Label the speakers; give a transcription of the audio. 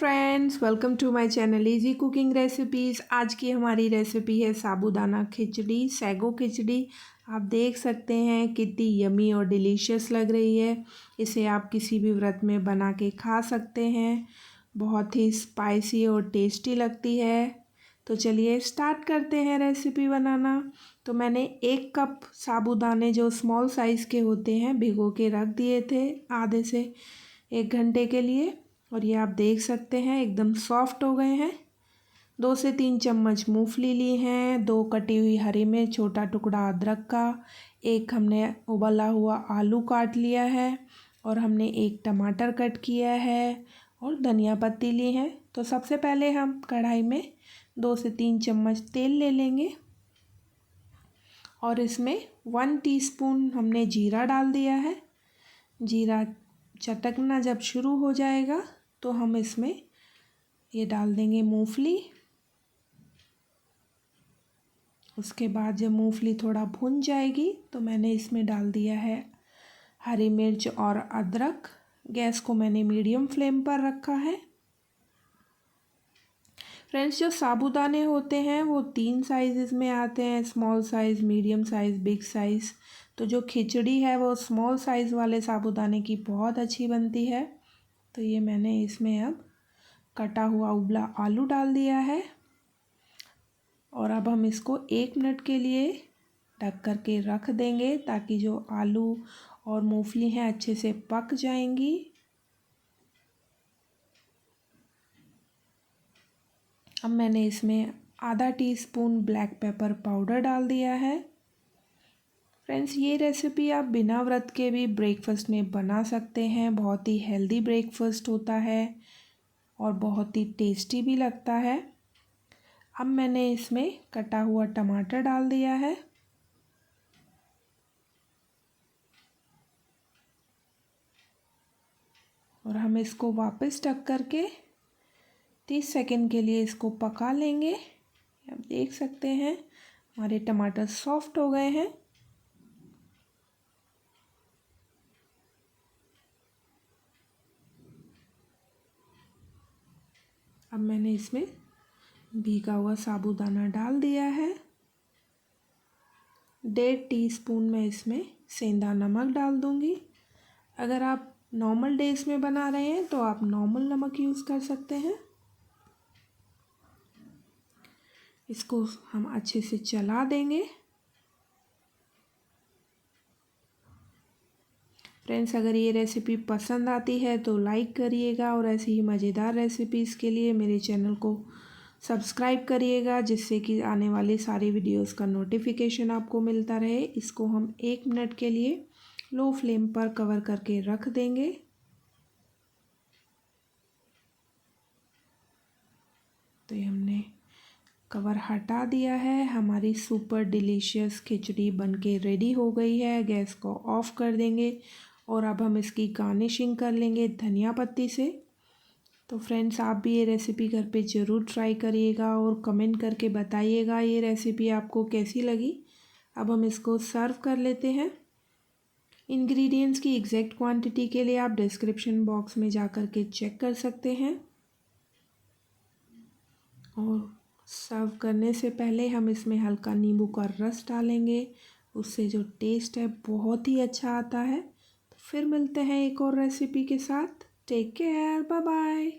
Speaker 1: Friends, welcome to my channel easy cooking recipes. आज की हमारी रेसिपी है साबूदाना खिचड़ी, सैगो खिचड़ी। आप देख सकते हैं कितनी यमी और डिलीशियस लग रही है। इसे आप किसी भी व्रत में बना के खा सकते हैं। बहुत ही स्पाइसी और टेस्टी लगती है। तो चलिए स्टार्ट करते हैं रेसिपी बनाना। तो मैंने 1 कप साबूदाने जो स्मॉल साइज़ के होते हैं भिगो के रख दिए थे आधे से 1 घंटे के लिए, और ये आप देख सकते हैं एकदम सॉफ्ट हो गए हैं। 2 से 3 चम्मच मूंगफली ली हैं, 2 कटी हुई हरी मिर्च, छोटा टुकड़ा अदरक का, 1 हमने उबला हुआ आलू काट लिया है, और हमने 1 टमाटर कट किया है, और धनिया पत्ती ली है। तो सबसे पहले हम कढ़ाई में 2 से 3 चम्मच तेल ले लेंगे, और इसमें 1 टीस्पून हमने जीरा डाल दिया है। जीरा चटकना जब शुरू हो जाएगा तो हम इसमें ये डाल देंगे मूंगफली। उसके बाद जब मूंगफली थोड़ा भुन जाएगी तो मैंने इसमें डाल दिया है हरी मिर्च और अदरक। गैस को मैंने मीडियम फ्लेम पर रखा है। फ्रेंड्स, जो साबूदाने होते हैं वो 3 साइज़ में आते हैं, small size, medium size, big size. तो जो खिचड़ी है वो स्मॉल साइज़ वाले साबूदाने की बहुत अच्छी बनती है। तो ये मैंने इसमें अब कटा हुआ उबला आलू डाल दिया है, और अब हम इसको 1 मिनट के लिए ढक कर के रख देंगे ताकि जो आलू और मूंगफली हैं अच्छे से पक जाएंगी। अब मैंने इसमें आधा टीस्पून ब्लैक पेपर पाउडर डाल दिया है। फ्रेंड्स, ये रेसिपी आप बिना व्रत के भी ब्रेकफास्ट में बना सकते हैं। बहुत ही हेल्दी ब्रेकफास्ट होता है और बहुत ही टेस्टी भी लगता है। अब मैंने इसमें कटा हुआ टमाटर डाल दिया है, और हम इसको वापस ढक करके 30 सेकंड के लिए इसको पका लेंगे। आप देख सकते हैं हमारे टमाटर सॉफ्ट हो गए हैं। अब मैंने इसमें भीगा हुआ साबूदाना डाल दिया है। 1.5 टीस्पून मैं इसमें सेंधा नमक डाल दूंगी। अगर आप नॉर्मल डेज में बना रहे हैं तो आप नॉर्मल नमक यूज़ कर सकते हैं। इसको हम अच्छे से चला देंगे। फ्रेंड्स, अगर ये रेसिपी पसंद आती है तो लाइक करिएगा, और ऐसी ही मज़ेदार रेसिपीज़ के लिए मेरे चैनल को सब्सक्राइब करिएगा, जिससे कि आने वाली सारी वीडियोस का नोटिफिकेशन आपको मिलता रहे। इसको हम 1 मिनट के लिए लो फ्लेम पर कवर करके रख देंगे। तो ये हमने कवर हटा दिया है। हमारी सुपर डिलीशियस खिचड़ी बनके रेडी हो गई है। गैस को ऑफ कर देंगे, और अब हम इसकी गार्निशिंग कर लेंगे धनिया पत्ती से। तो फ्रेंड्स, आप भी ये रेसिपी घर पे ज़रूर ट्राई करिएगा और कमेंट करके बताइएगा ये रेसिपी आपको कैसी लगी। अब हम इसको सर्व कर लेते हैं। इंग्रेडिएंट्स की एग्जैक्ट क्वांटिटी के लिए आप डिस्क्रिप्शन बॉक्स में जा कर के चेक कर सकते हैं। और सर्व करने से पहले हम इसमें हल्का नींबू का रस डालेंगे, उससे जो टेस्ट है बहुत ही अच्छा आता है। तो फिर मिलते हैं एक और रेसिपी के साथ। Take care, bye bye.